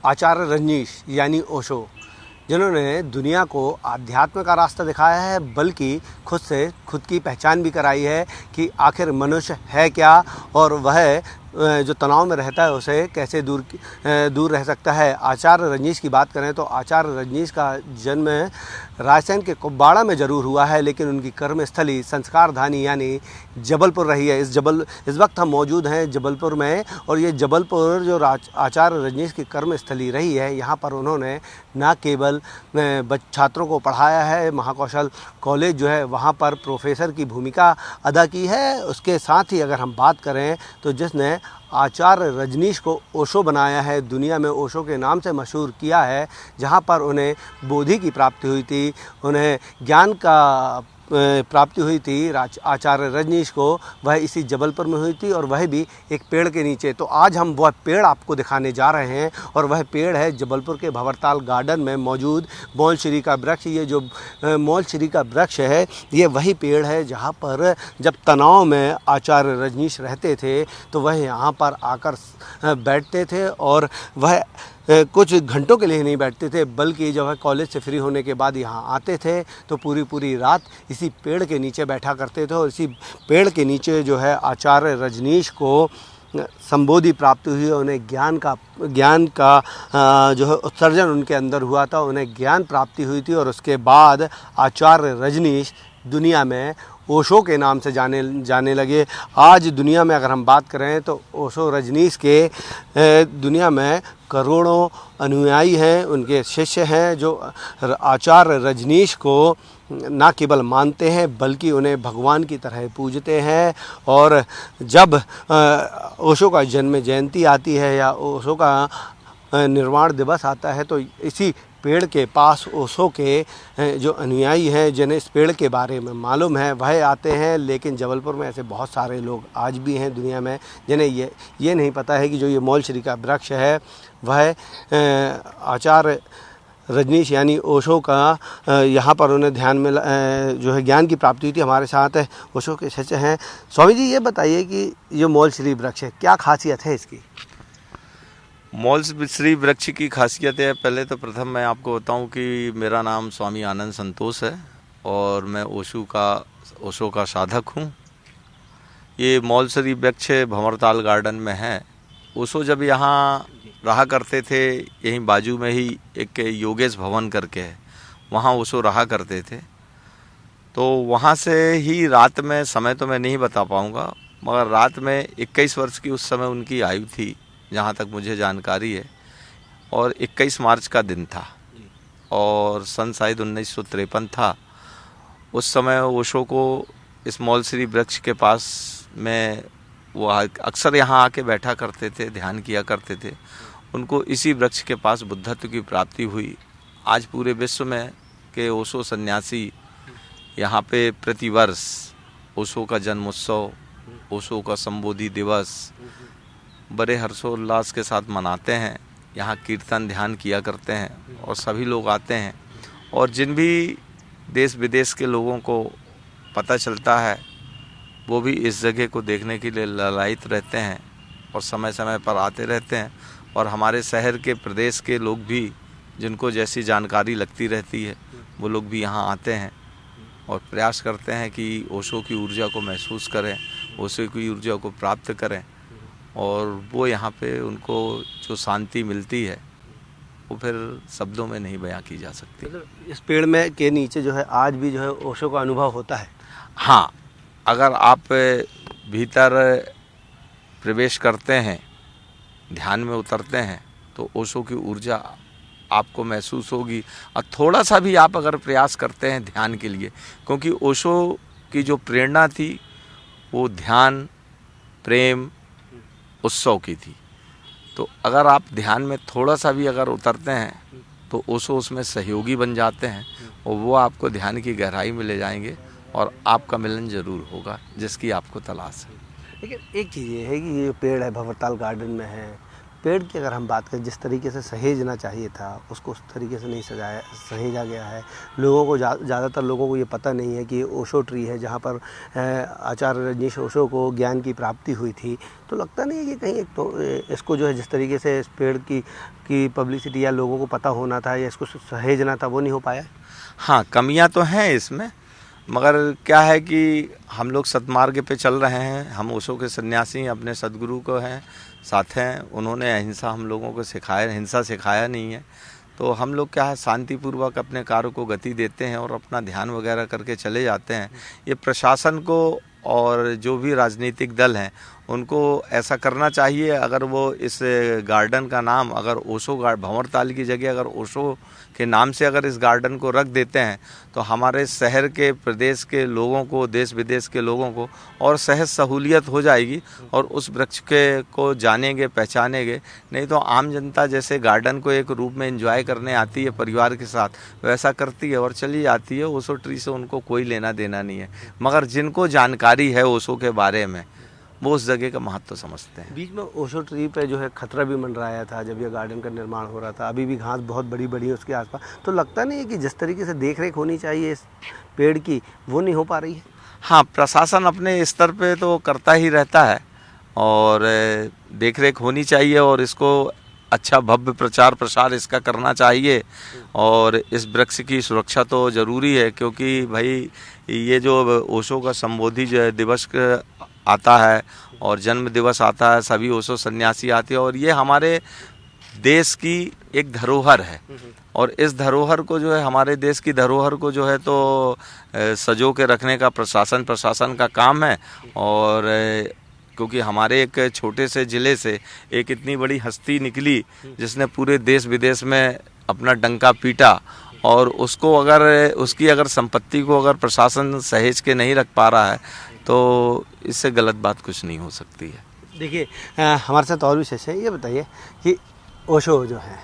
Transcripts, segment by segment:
आचार्य रजनीश यानी ओशो, जिन्होंने दुनिया को आध्यात्म का रास्ता दिखाया है, बल्कि खुद से खुद की पहचान भी कराई है कि आखिर मनुष्य है क्या और वह जो तनाव में रहता है उसे कैसे दूर रह सकता है। आचार्य रजनीश की बात करें तो आचार्य रजनीश का जन्म रायसेन के कुब्बाड़ा में ज़रूर हुआ है, लेकिन उनकी कर्मस्थली संस्कारधानी यानी जबलपुर रही है। इस वक्त हम मौजूद हैं जबलपुर में, और ये जबलपुर जो आचार्य रजनीश की कर्मस्थली रही है, यहाँ पर उन्होंने न केवल छात्रों को पढ़ाया है, महाकौशल कॉलेज जो है वहाँ पर प्रोफेसर की भूमिका अदा की है, उसके साथ ही अगर हम बात करें तो जिसने आचार्य रजनीश को ओशो बनाया है, दुनिया में ओशो के नाम से मशहूर किया है, जहाँ पर उन्हें बोधि की प्राप्ति हुई थी, उन्हें ज्ञान का प्राप्ति हुई थी आचार्य रजनीश को, वह इसी जबलपुर में हुई थी और वह भी एक पेड़ के नीचे। तो आज हम वह पेड़ आपको दिखाने जा रहे हैं, और वह पेड़ है जबलपुर के भंवरताल गार्डन में मौजूद मौलश्री का वृक्ष। ये जो मौलश्री का वृक्ष है, ये वही पेड़ है जहाँ पर जब तनाव में आचार्य रजनीश रहते थे तो वह यहाँ पर आकर बैठते थे, और वह कुछ घंटों के लिए नहीं बैठते थे, बल्कि जब वह कॉलेज से फ्री होने के बाद यहाँ आते थे तो पूरी रात इसी पेड़ के नीचे बैठा करते थे। और इसी पेड़ के नीचे जो है आचार्य रजनीश को संबोधि प्राप्त हुई, उन्हें ज्ञान का जो है उत्सर्जन उनके अंदर हुआ था, उन्हें ज्ञान प्राप्ति हुई थी, और उसके बाद आचार्य रजनीश दुनिया में ओशो के नाम से जाने लगे। आज दुनिया में अगर हम बात करें तो ओशो रजनीश के दुनिया में करोड़ों अनुयायी हैं, उनके शिष्य हैं, जो आचार्य रजनीश को ना केवल मानते हैं बल्कि उन्हें भगवान की तरह पूजते हैं। और जब ओशो का जन्म जयंती आती है या ओशो का निर्वाण दिवस आता है, तो इसी पेड़ के पास ओशो के जो अनुयायी हैं, जिन्हें इस पेड़ के बारे में मालूम है, वह आते हैं। लेकिन जबलपुर में ऐसे बहुत सारे लोग आज भी हैं दुनिया में जिन्हें ये नहीं पता है कि जो ये मौलश्री का वृक्ष है वह आचार्य रजनीश यानी ओशो का यहाँ पर उन्हें ध्यान में जो है ज्ञान की प्राप्ति हुई थी। हमारे साथ ओशो के शिष्य हैं। स्वामी जी, ये बताइए कि ये मौलश्री वृक्ष है, क्या खासियत है इसकी? मौलश्री वृक्ष की खासियत है, पहले तो प्रथम मैं आपको बताऊं कि मेरा नाम स्वामी आनंद संतोष है और मैं ओशो का साधक हूं। ये मौलश्री वृक्ष भंवरताल गार्डन में है। ओशो जब यहाँ रहा करते थे, यहीं बाजू में ही एक योगेश भवन करके है, वहाँ ओशो रहा करते थे। तो वहाँ से ही रात में, समय तो मैं नहीं बता पाऊँगा, मगर रात में 21 वर्ष की उस समय उनकी आयु थी, जहाँ तक मुझे जानकारी है, और 21 मार्च का दिन था और सन शायद 1953 था। उस समय ओशो को इस मौलश्री वृक्ष के पास में वो अक्सर यहाँ आके बैठा करते थे, ध्यान किया करते थे। उनको इसी वृक्ष के पास बुद्धत्व की प्राप्ति हुई। आज पूरे विश्व में के ओशो सन्यासी यहाँ पे प्रतिवर्ष ओशो का जन्मोत्सव, ओशो का संबोधि दिवस बड़े हर्षोल्लास के साथ मनाते हैं। यहाँ कीर्तन ध्यान किया करते हैं और सभी लोग आते हैं, और जिन भी देश विदेश के लोगों को पता चलता है वो भी इस जगह को देखने के लिए ललायित रहते हैं और समय समय पर आते रहते हैं। और हमारे शहर के प्रदेश के लोग भी, जिनको जैसी जानकारी लगती रहती है, वो लोग भी यहाँ आते हैं और प्रयास करते हैं कि ओशो की ऊर्जा को महसूस करें, ओशो की ऊर्जा को प्राप्त करें, और वो यहाँ पे उनको जो शांति मिलती है वो फिर शब्दों में नहीं बयां की जा सकती। मतलब इस पेड़ में के नीचे जो है आज भी जो है ओशो का अनुभव होता है? हाँ, अगर आप भीतर प्रवेश करते हैं, ध्यान में उतरते हैं, तो ओशो की ऊर्जा आपको महसूस होगी। और थोड़ा सा भी आप अगर प्रयास करते हैं ध्यान के लिए, क्योंकि ओशो की जो प्रेरणा थी वो ध्यान, प्रेम, उत्सव की थी। तो अगर आप ध्यान में थोड़ा सा भी अगर उतरते हैं तो ओशो उसमें सहयोगी बन जाते हैं, और वो आपको ध्यान की गहराई में ले जाएंगे और आपका मिलन जरूर होगा जिसकी आपको तलाश है। लेकिन एक चीज़ ये है कि ये पेड़ है भंवरताल गार्डन में है, पेड़ की अगर हम बात करें, जिस तरीके से सहेजना चाहिए था उसको उस तरीके से नहीं सहेजा गया है। लोगों को ज़्यादातर लोगों को ये पता नहीं है कि ये ओशो ट्री है, जहाँ पर आचार्य रजनीश ओशो को ज्ञान की प्राप्ति हुई थी। तो लगता नहीं है कि कहीं एक तो इसको जो है जिस तरीके से इस पेड़ की पब्लिसिटी या लोगों को पता होना था या इसको सहेजना था वो नहीं हो पाया। हाँ, कमियां तो हैं इसमें, मगर क्या है कि हम लोग सतमार्ग पे चल रहे हैं। हम ओशो के सन्यासी अपने सदगुरु को हैं, साथ हैं। उन्होंने अहिंसा हम लोगों को सिखाया, हिंसा सिखाया नहीं है। तो हम लोग क्या है, शांतिपूर्वक अपने कार्य को गति देते हैं और अपना ध्यान वगैरह करके चले जाते हैं। ये प्रशासन को और जो भी राजनीतिक दल हैं उनको ऐसा करना चाहिए। अगर वो इस गार्डन का नाम अगर ओशो भंवरताल की जगह अगर ओशो के नाम से अगर इस गार्डन को रख देते हैं तो हमारे शहर के, प्रदेश के लोगों को, देश विदेश के लोगों को और सहज सहूलियत हो जाएगी और उस वृक्ष के को जानेंगे, पहचानेंगे। नहीं तो आम जनता जैसे गार्डन को एक रूप में एंजॉय करने आती है परिवार के साथ, वैसा करती है और चली जाती है। ओशो ट्री से उनको कोई लेना देना नहीं है, मगर जिनको जानकारी है ओशो के बारे में वो उस जगह का महत्व समझते हैं। बीच में ओशो ट्री पे जो है खतरा भी मंडराया था जब ये गार्डन का निर्माण हो रहा था। अभी भी घास बहुत बड़ी बड़ी है उसके आसपास। तो लगता नहीं है कि जिस तरीके से देख रेख होनी चाहिए इस पेड़ की वो नहीं हो पा रही है। हाँ, प्रशासन अपने स्तर पे तो करता ही रहता है और देख रेख होनी चाहिए और इसको अच्छा भव्य प्रचार प्रसार इसका करना चाहिए। और इस वृक्ष की सुरक्षा तो ज़रूरी है, क्योंकि भाई ये जो ओशो का संबोधि दिवस आता है और जन्म दिवस आता है, सभी ओशो सन्यासी आते हैं और ये हमारे देश की एक धरोहर है। और इस धरोहर को जो है, हमारे देश की धरोहर को जो है तो सजो के रखने का प्रशासन का काम है। और क्योंकि हमारे एक छोटे से ज़िले से एक इतनी बड़ी हस्ती निकली जिसने पूरे देश विदेश में अपना डंका पीटा, और उसको अगर उसकी अगर संपत्ति को अगर प्रशासन सहेज के नहीं रख पा रहा है तो इससे गलत बात कुछ नहीं हो सकती है। देखिए, हमारे साथ और भी शिष्य हैं। ये बताइए कि ओशो जो है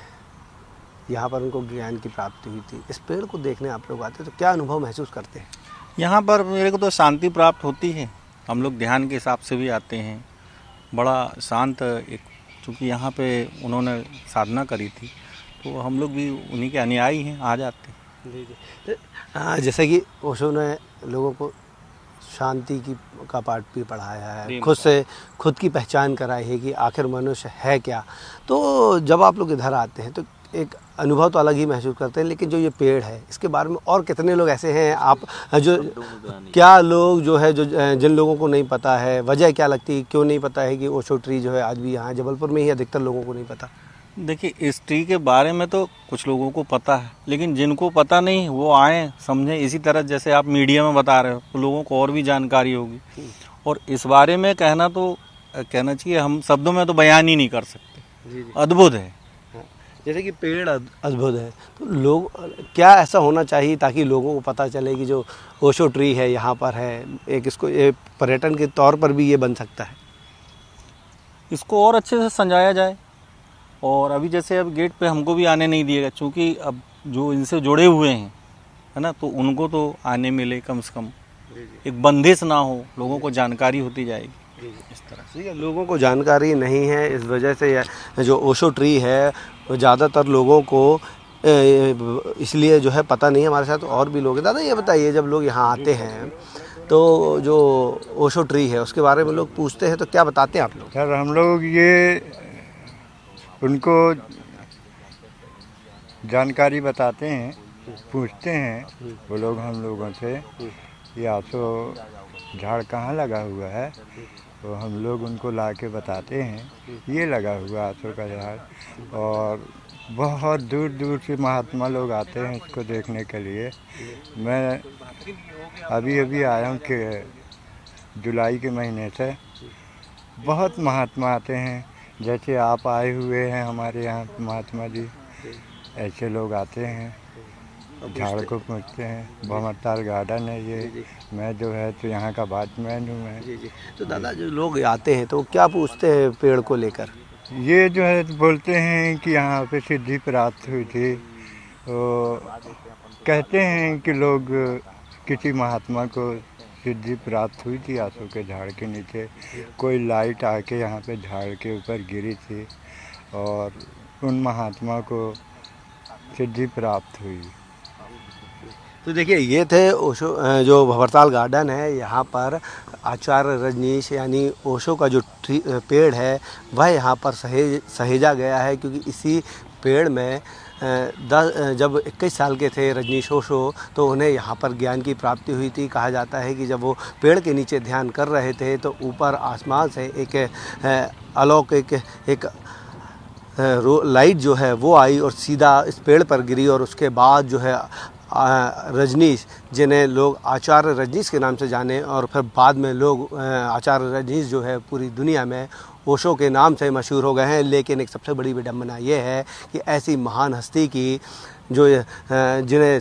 यहाँ पर उनको ज्ञान की प्राप्ति हुई थी, इस पेड़ को देखने आप लोग आते हैं तो क्या अनुभव महसूस करते हैं? यहाँ पर मेरे को तो शांति प्राप्त होती है। हम लोग ध्यान के हिसाब से भी आते हैं। बड़ा शांत एक, चूँकि यहाँ पे उन्होंने साधना करी थी तो हम लोग भी उन्हीं के अनुयायी हैं, आ जाते हैं। जी। जैसे कि ओशो ने लोगों को शांति का पाठ भी पढ़ाया है, खुद की पहचान कराई है कि आखिर मनुष्य है क्या। तो जब आप लोग इधर आते हैं तो एक अनुभव तो अलग ही महसूस करते हैं, लेकिन जो ये पेड़ है इसके बारे में और कितने लोग ऐसे हैं आप जो क्या लोग जो है, जो जिन लोगों को नहीं पता है, वजह क्या लगती है, क्यों नहीं पता है कि ओशो ट्री जो है आज भी यहाँ जबलपुर में ही अधिकतर लोगों को नहीं पता? देखिए, इस ट्री के बारे में तो कुछ लोगों को पता है, लेकिन जिनको पता नहीं वो आए समझें। इसी तरह जैसे आप मीडिया में बता रहे हो तो लोगों को और भी जानकारी होगी। और इस बारे में कहना चाहिए, हम शब्दों में तो बयान ही नहीं कर सकते। जी। अद्भुत है। जैसे कि पेड़ अद्भुत है, तो लोग क्या ऐसा होना चाहिए ताकि लोगों को पता चले कि जो ओशो ट्री है यहाँ पर है, एक इसको पर्यटन के तौर पर भी ये बन सकता है? इसको और अच्छे से समझाया जाए। और अभी जैसे अब गेट पे हमको भी आने नहीं दिएगा, क्योंकि अब जो इनसे जुड़े हुए हैं है ना, तो उनको तो आने मिले कम से कम, एक बंदिश ना हो, लोगों को जानकारी होती जाएगी। इस तरह ठीक है, लोगों को जानकारी नहीं है, इस वजह से जो ओशो ट्री है वो ज़्यादातर लोगों को इसलिए जो है पता नहीं है। हमारे साथ और भी लोग हैं। दादा ये बताइए, जब लोग यहाँ आते हैं तो जो ओशो ट्री है उसके बारे में लोग पूछते हैं तो क्या बताते हैं आप लोग? सर, हम लोग ये उनको जानकारी बताते हैं, पूछते हैं वो लोग हम लोगों से ये आसो झाड़ कहाँ लगा हुआ है, तो हम लोग उनको ला के बताते हैं ये लगा हुआ आसो का झाड़। और बहुत दूर दूर से महात्मा लोग आते हैं इसको देखने के लिए। मैं अभी अभी आया हूँ कि जुलाई के महीने से बहुत महात्मा आते हैं, जैसे आप आए हुए हैं हमारे यहाँ महात्मा जी, ऐसे लोग आते हैं, झाड़ को पूछते हैं। भंवरताल गार्डन है ये। मैं जो है तो यहाँ का वॉचमैन हूँ मैं। जी। तो दादा जो लोग आते हैं तो क्या पूछते हैं पेड़ को लेकर? ये जो है बोलते हैं कि यहाँ पे सिद्धि प्राप्त हुई थी। तो कहते हैं कि लोग किसी महात्मा को सिद्धि प्राप्त हुई थी आसो के झाड़ के नीचे। कोई लाइट आके यहाँ पे झाड़ के ऊपर गिरी थी और उन महात्मा को सिद्धि प्राप्त हुई। तो देखिए ये थे ओशो जो भंवरताल गार्डन है, यहाँ पर आचार्य रजनीश यानी ओशो का जो पेड़ है वह यहाँ पर सहेजा गया है, क्योंकि इसी पेड़ में जब 21 साल के थे रजनीश ओशो तो उन्हें यहाँ पर ज्ञान की प्राप्ति हुई थी। कहा जाता है कि जब वो पेड़ के नीचे ध्यान कर रहे थे तो ऊपर आसमान से एक अलौकिक एक लाइट जो है वो आई और सीधा इस पेड़ पर गिरी, और उसके बाद जो है रजनीश, जिन्हें लोग आचार्य रजनीश के नाम से जाने, और फिर बाद में लोग आचार्य रजनीश जो है पूरी दुनिया में ओशो के नाम से मशहूर हो गए हैं। लेकिन एक सबसे बड़ी विडंबना ये है कि ऐसी महान हस्ती की जो जिन्हें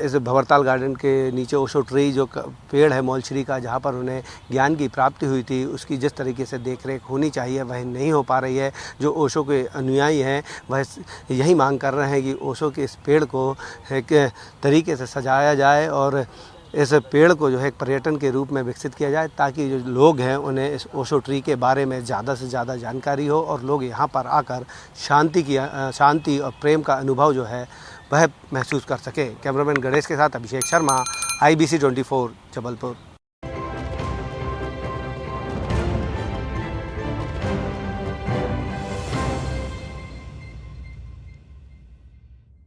इस भंवरताल गार्डन के नीचे ओशो ट्री जो पेड़ है मौलश्री का, जहाँ पर उन्हें ज्ञान की प्राप्ति हुई थी, उसकी जिस तरीके से देखरेख होनी चाहिए वह नहीं हो पा रही है। जो ओशो के अनुयायी हैं वह यही मांग कर रहे हैं कि ओशो के इस पेड़ को एक तरीके से सजाया जाए और इस पेड़ को जो है एक पर्यटन के रूप में विकसित किया जाए, ताकि जो लोग हैं उन्हें इस ओशो ट्री के बारे में ज़्यादा से ज़्यादा जानकारी हो और लोग यहाँ पर आकर शांति और प्रेम का अनुभव जो है वह महसूस कर सके। कैमरामैन गणेश के साथ अभिषेक शर्मा, IBC 24 जबलपुर।